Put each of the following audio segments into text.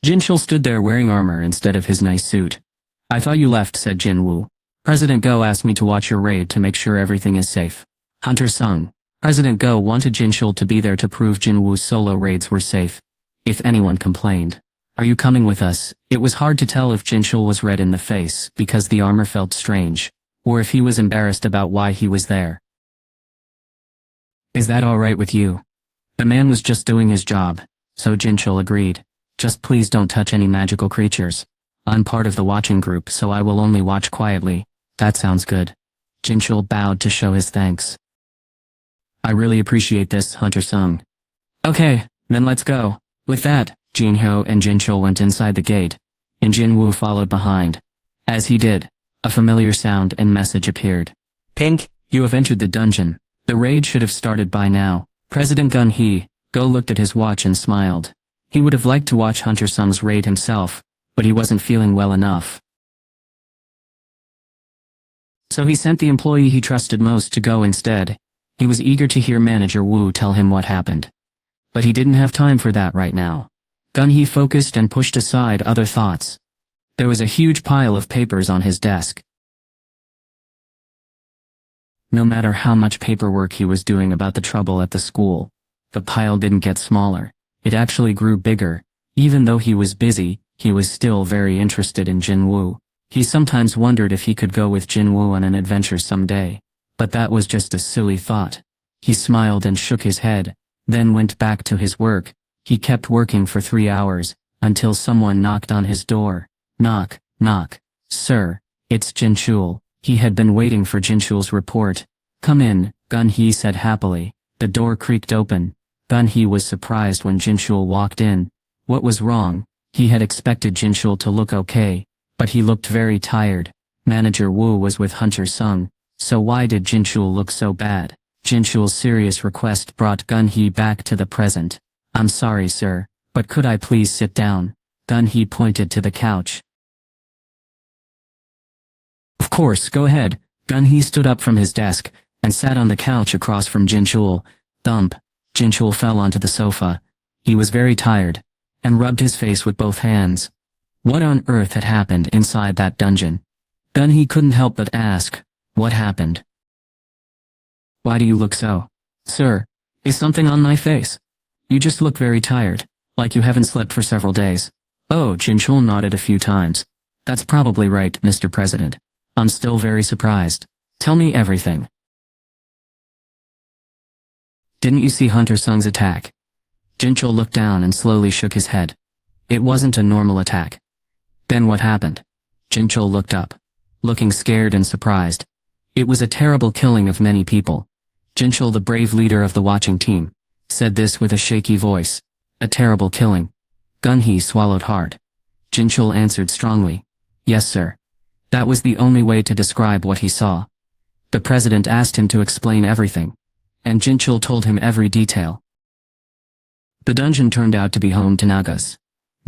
Jinchul stood there wearing armor instead of his nice suit. "I thought you left," said Jinwoo. "President Go asked me to watch your raid to make sure everything is safe." Hunter sung. President Go wanted Jinchul to be there to prove Jinwoo's solo raids were safe. If anyone complained, "Are you coming with us?" It was hard to tell if Jinchul was red in the face because the armor felt strange, or if he was embarrassed about why he was there. "Is that alright with you?" The man was just doing his job, so Jinchul agreed. "Just please don't touch any magical creatures. I'm part of the watching group, so I will only watch quietly." "That sounds good." Jinchul bowed to show his thanks. "I really appreciate this," Hunter sung. "Okay, then let's go." With that, Jinho and Jinchul went inside the gate, and Jinwoo followed behind. As he did, a familiar sound and message appeared. "Pink, you have entered the dungeon. The raid should have started by now." President Gun-hee Go looked at his watch and smiled. He would have liked to watch Hunter Sung's raid himself, but he wasn't feeling well enough. So he sent the employee he trusted most to go instead. He was eager to hear Manager Wu tell him what happened. But he didn't have time for that right now. Gun-hee focused and pushed aside other thoughts. There was a huge pile of papers on his desk. No matter how much paperwork he was doing about the trouble at the school, the pile didn't get smaller. It actually grew bigger. Even though he was busy, he was still very interested in Jinwoo. He sometimes wondered if he could go with Jinwoo on an adventure someday. But that was just a silly thought. He smiled and shook his head, then went back to his work. He kept working for 3 hours, until someone knocked on his door. Knock, knock. "Sir, it's Jinchul." He had been waiting for Jinchul's report. "Come in," Gun-hee said happily. The door creaked open. Gun-hee was surprised when Jinchul walked in. What was wrong? He had expected Jinchul to look okay, but he looked very tired. Manager Wu was with Hunter Sung, so why did Jinchul look so bad? Jinchul's serious request brought Gun-hee back to the present. "I'm sorry, sir, but could I please sit down?" Gun-hee pointed to the couch. "Of course, go ahead." Gun-hee stood up from his desk, and sat on the couch across from Jinchul. Thump. Jinchul fell onto the sofa. He was very tired, and rubbed his face with both hands. What on earth had happened inside that dungeon? Gun-hee couldn't help but ask, "What happened?" "Why do you look so?" "Sir, is something on my face? You just look very tired, like you haven't slept for several days." "Oh," Jinchul nodded a few times. "That's probably right, Mr. President. I'm still very surprised. Tell me everything." "Didn't you see Hunter Sung's attack?" Jinchul looked down and slowly shook his head. "It wasn't a normal attack." "Then what happened?" Jinchul looked up, looking scared and surprised. "It was a terrible killing of many people." Jinchul, the brave leader of the watching team, said this with a shaky voice. "A terrible killing." Gun-hee swallowed hard. Jinchul answered strongly, "Yes, sir." That was the only way to describe what he saw. The president asked him to explain everything, and Jinchul told him every detail. The dungeon turned out to be home to Nagas.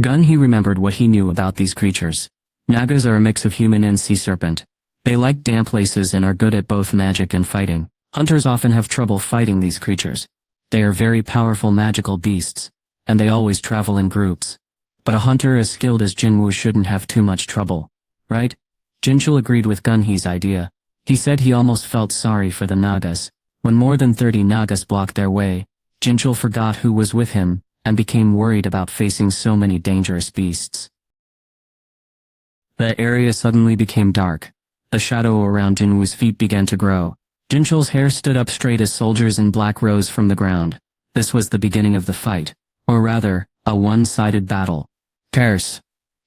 Gun-hee remembered what he knew about these creatures. Nagas are a mix of human and sea serpent. They like damp places and are good at both magic and fighting. Hunters often have trouble fighting these creatures. They are very powerful magical beasts, and they always travel in groups. But a hunter as skilled as Jinwoo shouldn't have too much trouble, right? Jinchul agreed with Gun-hee's idea. He said he almost felt sorry for the Nagas. When more than 30 Nagas blocked their way, Jinchul forgot who was with him, and became worried about facing so many dangerous beasts. The area suddenly became dark. The shadow around Jinwoo's feet began to grow. Jinchul's hair stood up straight as soldiers in black rose from the ground. This was the beginning of the fight, or rather, a one-sided battle. Curse!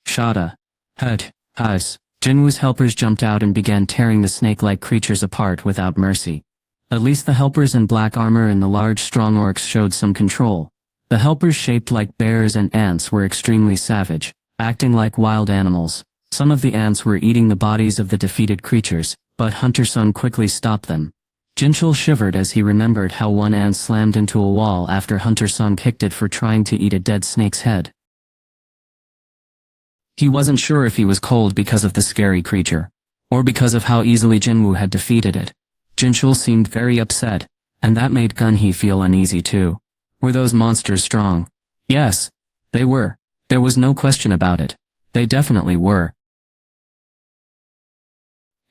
Shada! Hut! Hus! Jinwoo's helpers jumped out and began tearing the snake-like creatures apart without mercy. At least the helpers in black armor and the large strong orcs showed some control. The helpers shaped like bears and ants were extremely savage, acting like wild animals. Some of the ants were eating the bodies of the defeated creatures, but Hunter Sung quickly stopped them. Jinchul shivered as he remembered how one ant slammed into a wall after Hunter Sung kicked it for trying to eat a dead snake's head. He wasn't sure if he was cold because of the scary creature, or because of how easily Jinwoo had defeated it. Jinchul seemed very upset, and that made Gun-hee feel uneasy too. Were those monsters strong? Yes, they were. There was no question about it. They definitely were.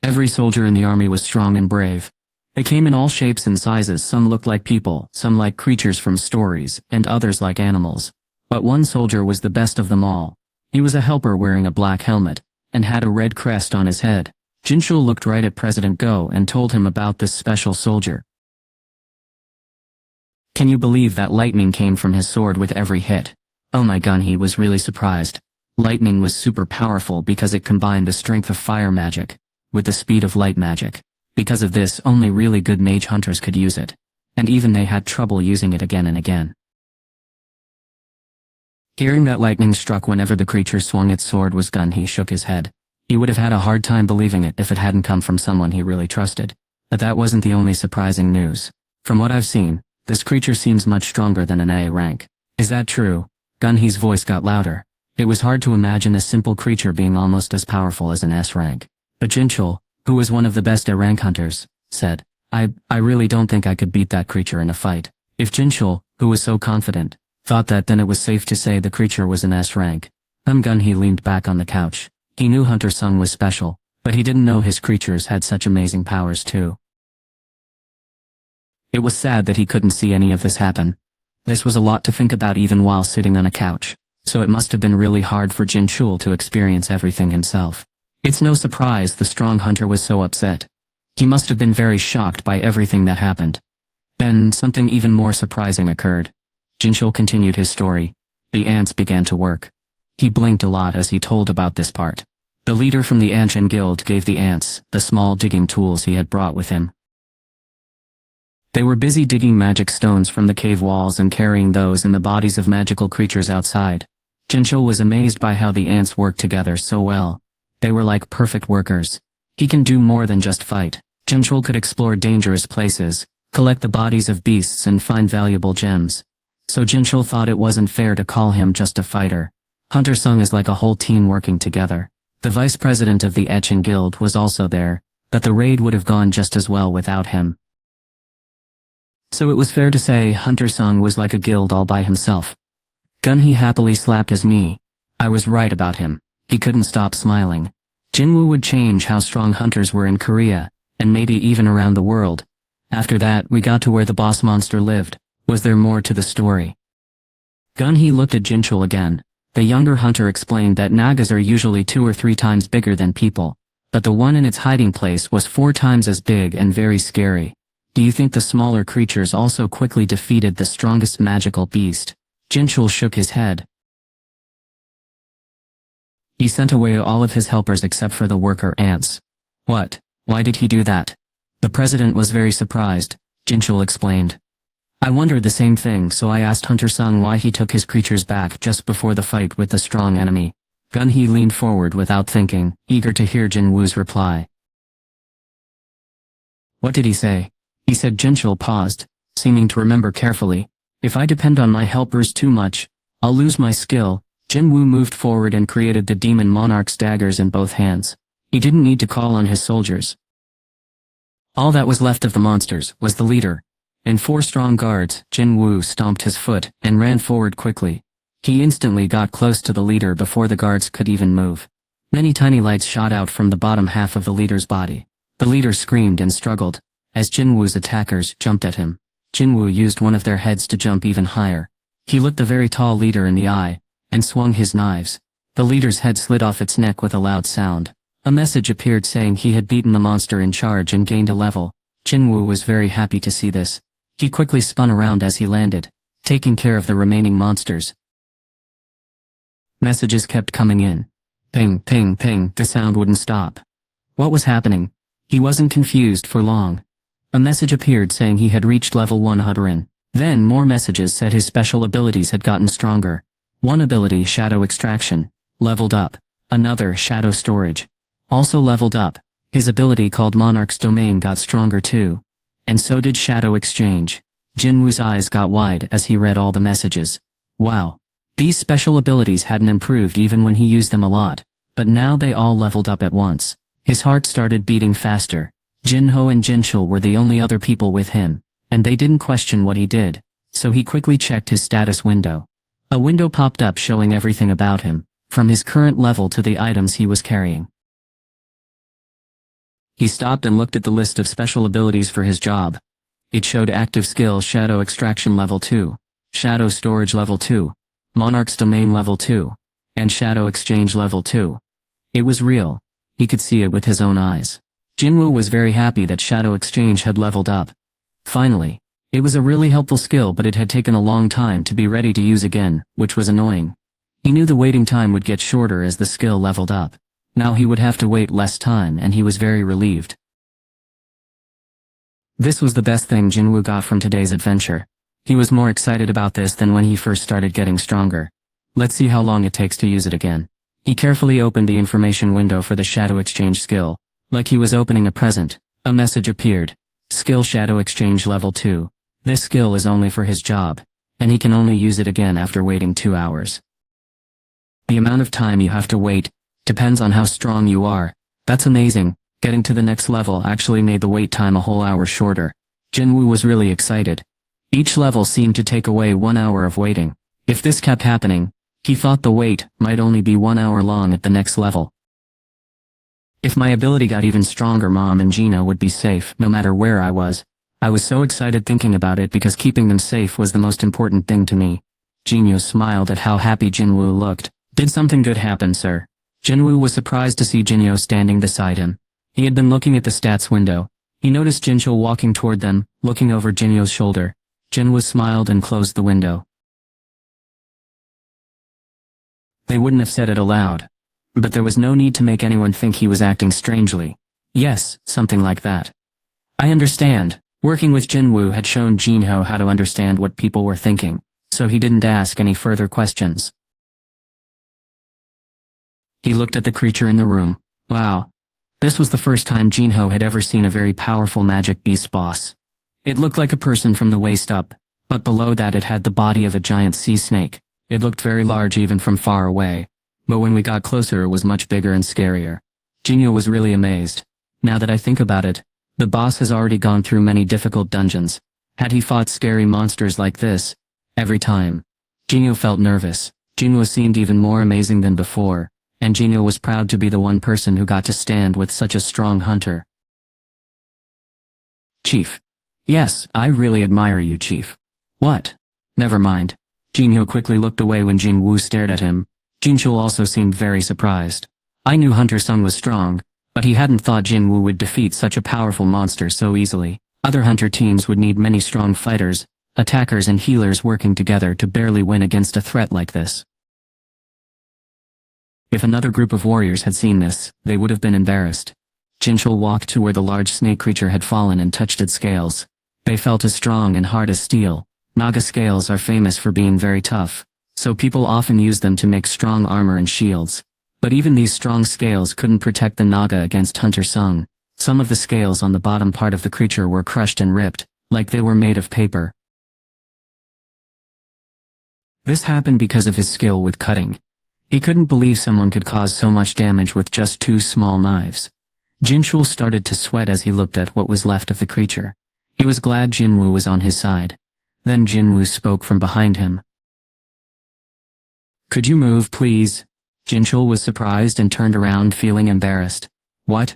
Every soldier in the army was strong and brave. They came in all shapes and sizes. Some looked like people, some like creatures from stories, and others like animals. But one soldier was the best of them all. He was a helper wearing a black helmet, and had a red crest on his head. Jinchul looked right at President Go and told him about this special soldier. Can you believe that lightning came from his sword with every hit? Oh my god, he was really surprised. Lightning was super powerful because it combined the strength of fire magic with the speed of light magic. Because of this, only really good mage hunters could use it. And even they had trouble using it again and again. Hearing that lightning struck whenever the creature swung its sword was gone, he shook his head. He would have had a hard time believing it if it hadn't come from someone he really trusted. But that wasn't the only surprising news. From what I've seen, this creature seems much stronger than an A rank. Is that true? Gunhee's voice got louder. It was hard to imagine a simple creature being almost as powerful as an S rank. But Jinchul, who was one of the best A rank hunters, said, I really don't think I could beat that creature in a fight. If Jinchul, who was so confident, thought that, then it was safe to say the creature was an S rank. Gunhee leaned back on the couch. He knew Hunter Sung was special, but he didn't know his creatures had such amazing powers too. It was sad that he couldn't see any of this happen. This was a lot to think about even while sitting on a couch, so it must have been really hard for Jinchul to experience everything himself. It's no surprise the strong hunter was so upset. He must have been very shocked by everything that happened. Then something even more surprising occurred. Jinchul continued his story. The ants began to work. He blinked a lot as he told about this part. The leader from the Anshin Guild gave the ants the small digging tools he had brought with him. They were busy digging magic stones from the cave walls and carrying those in the bodies of magical creatures outside. Jinchul was amazed by how the ants worked together so well. They were like perfect workers. He can do more than just fight. Jinchul could explore dangerous places, collect the bodies of beasts and find valuable gems. So Jinchul thought it wasn't fair to call him just a fighter. Hunter Sung is like a whole team working together. The vice president of the Etchin Guild was also there, but the raid would have gone just as well without him. So it was fair to say Hunter Sung was like a guild all by himself. Gunhee happily slapped his knee. I was right about him. He couldn't stop smiling. Jinwoo would change how strong hunters were in Korea, and maybe even around the world. After that, we got to where the boss monster lived. Was there more to the story? Gunhee looked at Jinchul again. The younger hunter explained that nagas are usually 2 or 3 times bigger than people, but the one in its hiding place was 4 times as big and very scary. Do you think the smaller creatures also quickly defeated the strongest magical beast? Jinchul shook his head. He sent away all of his helpers except for the worker ants. What? Why did he do that? The president was very surprised, Jinchul explained. I wondered the same thing, so I asked Hunter Sung why he took his creatures back just before the fight with the strong enemy. Gunhee leaned forward without thinking, eager to hear Jinwoo's reply. What did he say? He said. Jinchul paused, seeming to remember carefully. If I depend on my helpers too much, I'll lose my skill. Jinwoo moved forward and created the demon monarch's daggers in both hands. He didn't need to call on his soldiers. All that was left of the monsters was the leader. In 4 strong guards, Jinwoo stomped his foot and ran forward quickly. He instantly got close to the leader before the guards could even move. Many tiny lights shot out from the bottom half of the leader's body. The leader screamed and struggled as Jinwoo's attackers jumped at him. Jinwoo used one of their heads to jump even higher. He looked the very tall leader in the eye and swung his knives. The leader's head slid off its neck with a loud sound. A message appeared saying he had beaten the monster in charge and gained a level. Jinwoo was very happy to see this. He quickly spun around as he landed, taking care of the remaining monsters. Messages kept coming in. Ping, ping, ping, the sound wouldn't stop. What was happening? He wasn't confused for long. A message appeared saying he had reached level 100. Then more messages said his special abilities had gotten stronger. One ability, Shadow Extraction, leveled up. Another, Shadow Storage, also leveled up. His ability called Monarch's Domain got stronger too. And so did Shadow Exchange. Jinwoo's eyes got wide as he read all the messages. Wow. These special abilities hadn't improved even when he used them a lot, but now they all leveled up at once. His heart started beating faster. Jinho and Jinchul were the only other people with him, and they didn't question what he did, so he quickly checked his status window. A window popped up showing everything about him, from his current level to the items he was carrying. He stopped and looked at the list of special abilities for his job. It showed active skill Shadow Extraction Level 2, Shadow Storage Level 2, Monarch's Domain Level 2, and Shadow Exchange Level 2. It was real. He could see it with his own eyes. Jinwoo was very happy that Shadow Exchange had leveled up. Finally. It was a really helpful skill, but it had taken a long time to be ready to use again, which was annoying. He knew the waiting time would get shorter as the skill leveled up. Now he would have to wait less time, and he was very relieved. This was the best thing Jinwoo got from today's adventure. He was more excited about this than when he first started getting stronger. Let's see how long it takes to use it again. He carefully opened the information window for the Shadow Exchange skill. Like he was opening a present, a message appeared. Skill Shadow Exchange Level 2. This skill is only for his job, and he can only use it again after waiting 2 hours. The amount of time you have to wait depends on how strong you are. That's amazing. Getting to the next level actually made the wait time a whole hour shorter. Jinwoo was really excited. Each level seemed to take away 1 hour of waiting. If this kept happening, he thought the wait might only be 1 hour long at the next level. If my ability got even stronger, Mom and Gina would be safe no matter where I was. I was so excited thinking about it because keeping them safe was the most important thing to me. Jinwoo smiled at how happy Jinwoo looked. Did something good happen, sir? Jinwoo was surprised to see Jinyo standing beside him. He had been looking at the stats window. He noticed Jincho walking toward them, looking over Jinyo's shoulder. Jinwoo smiled and closed the window. They wouldn't have said it aloud. But there was no need to make anyone think he was acting strangely. Yes, something like that. I understand. Working with Jinwoo had shown Jinho how to understand what people were thinking, so he didn't ask any further questions. He looked at the creature in the room. Wow. This was the first time Jinho had ever seen a very powerful magic beast boss. It looked like a person from the waist up, but below that it had the body of a giant sea snake. It looked very large even from far away, but when we got closer it was much bigger and scarier. Jinho was really amazed. Now that I think about it, the boss has already gone through many difficult dungeons. Had he fought scary monsters like this every time? Jinho felt nervous. Jinwoo seemed even more amazing than before, and Jinho was proud to be the one person who got to stand with such a strong hunter. Chief. Yes, I really admire you, Chief. What? Never mind. Jinho quickly looked away when Jinwoo stared at him. Jincho also seemed very surprised. I knew Hunter Sung was strong, but he hadn't thought Jinwoo would defeat such a powerful monster so easily. Other hunter teams would need many strong fighters, attackers and healers working together to barely win against a threat like this. If another group of warriors had seen this, they would have been embarrassed. Jincho walked to where the large snake creature had fallen and touched its scales. They felt as strong and hard as steel. Naga scales are famous for being very tough, so people often use them to make strong armor and shields. But even these strong scales couldn't protect the Naga against Hunter Sung. Some of the scales on the bottom part of the creature were crushed and ripped, like they were made of paper. This happened because of his skill with cutting. He couldn't believe someone could cause so much damage with just 2 small knives. Jinchul started to sweat as he looked at what was left of the creature. He was glad Jinwoo was on his side. Then Jinwoo spoke from behind him. Could you move, please? Jinchul was surprised and turned around feeling embarrassed. What?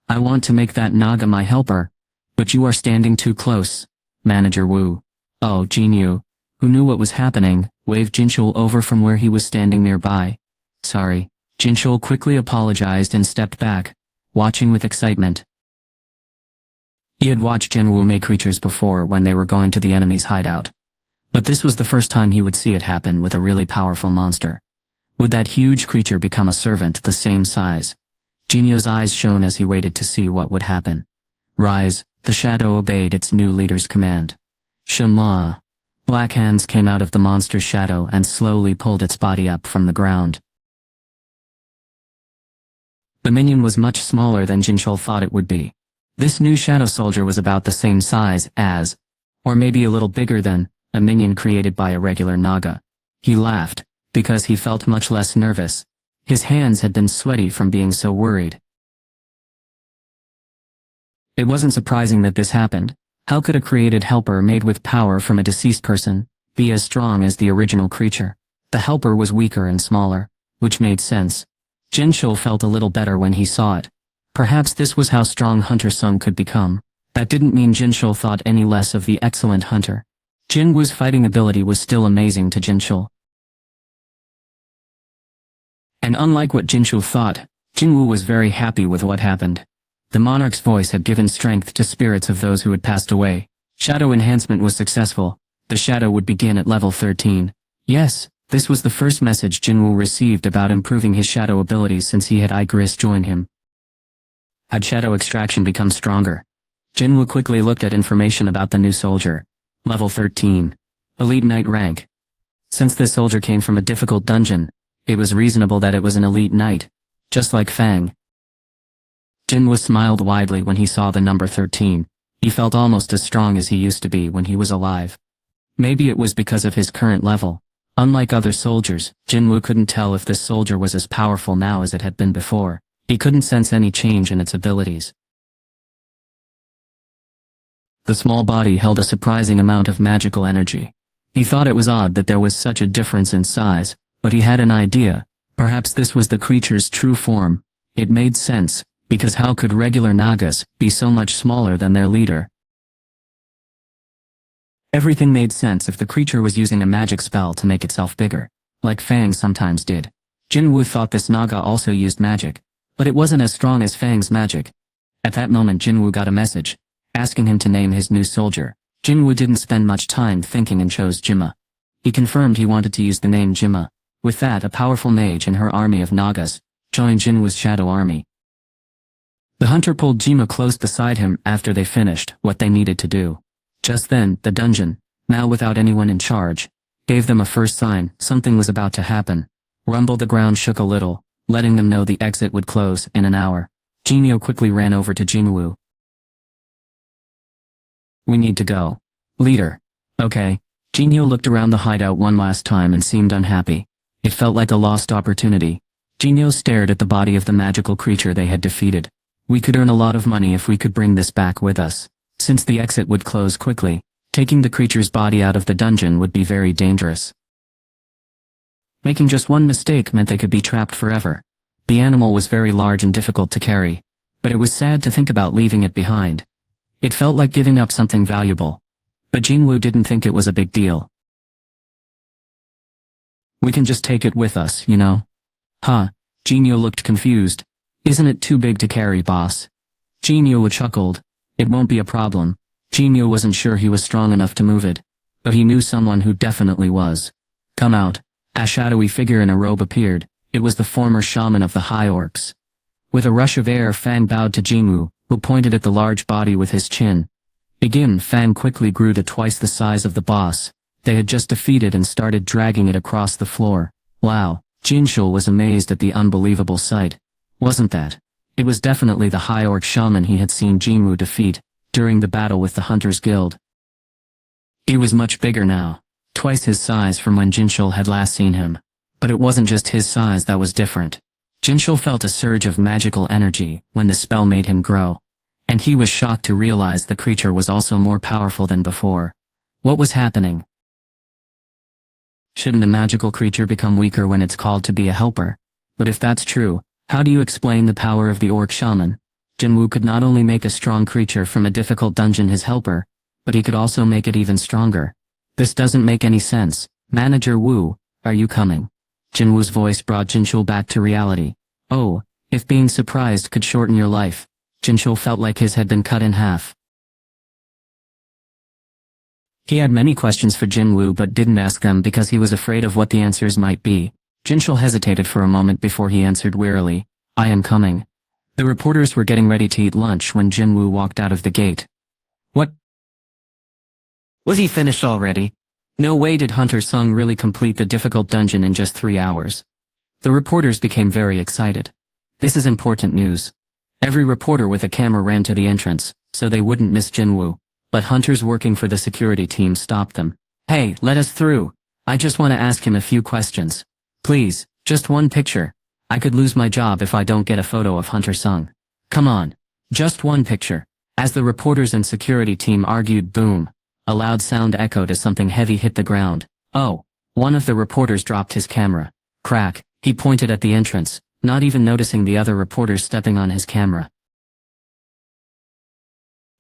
I want to make that Naga my helper. But you are standing too close. Manager Wu. Oh, Jinyu, who knew what was happening, waved Jinchul over from where he was standing nearby. Sorry. Jinchul quickly apologized and stepped back, watching with excitement. He had watched Jinwoo make creatures before when they were going to the enemy's hideout. But this was the first time he would see it happen with a really powerful monster. Would that huge creature become a servant the same size? Jinyo's eyes shone as he waited to see what would happen. Rise, the shadow obeyed its new leader's command. Shenhua. Black hands came out of the monster's shadow and slowly pulled its body up from the ground. The minion was much smaller than Jinchul thought it would be. This new shadow soldier was about the same size as, or maybe a little bigger than, a minion created by a regular Naga. He laughed, because he felt much less nervous. His hands had been sweaty from being so worried. It wasn't surprising that this happened. How could a created helper made with power from a deceased person be as strong as the original creature? The helper was weaker and smaller, which made sense. Jinchul felt a little better when he saw it. Perhaps this was how strong Hunter Sung could become. That didn't mean Jinchul thought any less of the excellent hunter. Jinwoo's fighting ability was still amazing to Jinchul. And unlike what Jinchul thought, Jinwoo was very happy with what happened. The monarch's voice had given strength to spirits of those who had passed away. Shadow enhancement was successful. The shadow would begin at level 13. Yes, this was the first message Jinwoo received about improving his shadow abilities since he had Igris join him. Had shadow extraction become stronger? Jinwoo quickly looked at information about the new soldier. Level 13. Elite Knight rank. Since this soldier came from a difficult dungeon, it was reasonable that it was an elite knight, just like Fang. Jinwoo smiled widely when he saw the number 13. He felt almost as strong as he used to be when he was alive. Maybe it was because of his current level. Unlike other soldiers, Jinwoo couldn't tell if this soldier was as powerful now as it had been before. He couldn't sense any change in its abilities. The small body held a surprising amount of magical energy. He thought it was odd that there was such a difference in size, but he had an idea. Perhaps this was the creature's true form. It made sense, because how could regular Nagas be so much smaller than their leader? Everything made sense if the creature was using a magic spell to make itself bigger, like Fang sometimes did. Jinwoo thought this Naga also used magic, but it wasn't as strong as Fang's magic. At that moment Jinwoo got a message, asking him to name his new soldier. Jinwoo didn't spend much time thinking and chose Jima. He confirmed he wanted to use the name Jima. With that, a powerful mage and her army of Nagas joined Jinwoo's shadow army. The hunter pulled Jima close beside him after they finished what they needed to do. Just then, the dungeon, now without anyone in charge, gave them a first sign something was about to happen. Rumble the ground shook a little, letting them know the exit would close in an hour. Jinyo quickly ran over to Jinwoo. We need to go. Leader. Okay. Jinyo looked around the hideout one last time and seemed unhappy. It felt like a lost opportunity. Jinyo stared at the body of the magical creature they had defeated. We could earn a lot of money if we could bring this back with us. Since the exit would close quickly, taking the creature's body out of the dungeon would be very dangerous. Making just one mistake meant they could be trapped forever. The animal was very large and difficult to carry, but it was sad to think about leaving it behind. It felt like giving up something valuable. But Jinwoo didn't think it was a big deal. We can just take it with us, you know? Huh? Jinyo looked confused. Isn't it too big to carry, boss? Jinyo chuckled. It won't be a problem. Jinyo wasn't sure he was strong enough to move it, but he knew someone who definitely was. Come out. A shadowy figure in a robe appeared. It was the former shaman of the High Orcs. With a rush of air, Fang bowed to Jinwoo, who pointed at the large body with his chin. Begin. Fang quickly grew to twice the size of the boss they had just defeated and started dragging it across the floor. Wow. Jinchul was amazed at the unbelievable sight. Wasn't that? It was definitely the High Orc shaman he had seen Jinwoo defeat during the battle with the Hunters Guild. He was much bigger now, twice his size from when Jinchul had last seen him. But it wasn't just his size that was different. Jinchul felt a surge of magical energy when the spell made him grow, and he was shocked to realize the creature was also more powerful than before. What was happening? Shouldn't a magical creature become weaker when it's called to be a helper? But if that's true, how do you explain the power of the orc shaman? Jinwoo could not only make a strong creature from a difficult dungeon his helper, but he could also make it even stronger. This doesn't make any sense. Manager Wu, are you coming? Jinwoo's voice brought Jinchul back to reality. Oh, if being surprised could shorten your life. Jinchul felt like his had been cut in half. He had many questions for Jinwoo but didn't ask them because he was afraid of what the answers might be. Jinchul hesitated for a moment before he answered wearily, I am coming. The reporters were getting ready to eat lunch when Jinwoo walked out of the gate. What? Was he finished already? No way did Hunter Sung really complete the difficult dungeon in just 3 hours. The reporters became very excited. This is important news. Every reporter with a camera ran to the entrance, so they wouldn't miss Jinwoo. But hunters working for the security team stopped them. Hey, let us through. I just want to ask him a few questions. Please, just one picture. I could lose my job if I don't get a photo of Hunter Sung. Come on. Just one picture. As the reporters and security team argued, boom. A loud sound echoed as something heavy hit the ground. Oh, One of the reporters dropped his camera. Crack, he pointed at the entrance, not even noticing the other reporters stepping on his camera.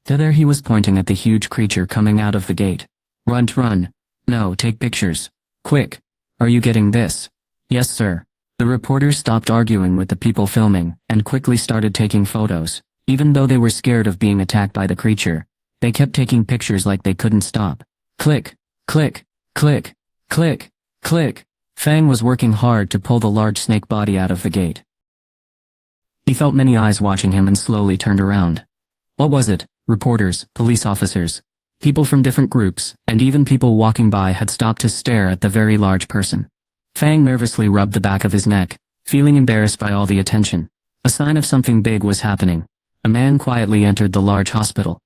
There he was pointing at the huge creature coming out of the gate. Run. No, take pictures. Quick. Are you getting this? Yes, sir. The reporters stopped arguing with the people filming and quickly started taking photos. Even though they were scared of being attacked by the creature, they kept taking pictures like they couldn't stop. Click, click, click, click, click. Fang was working hard to pull the large snake body out of the gate. He felt many eyes watching him and slowly turned around. What was it? Reporters, police officers, people from different groups, and even people walking by had stopped to stare at the very large person. Fang nervously rubbed the back of his neck, feeling embarrassed by all the attention. A sign of something big was happening. A man quietly entered the large hospital.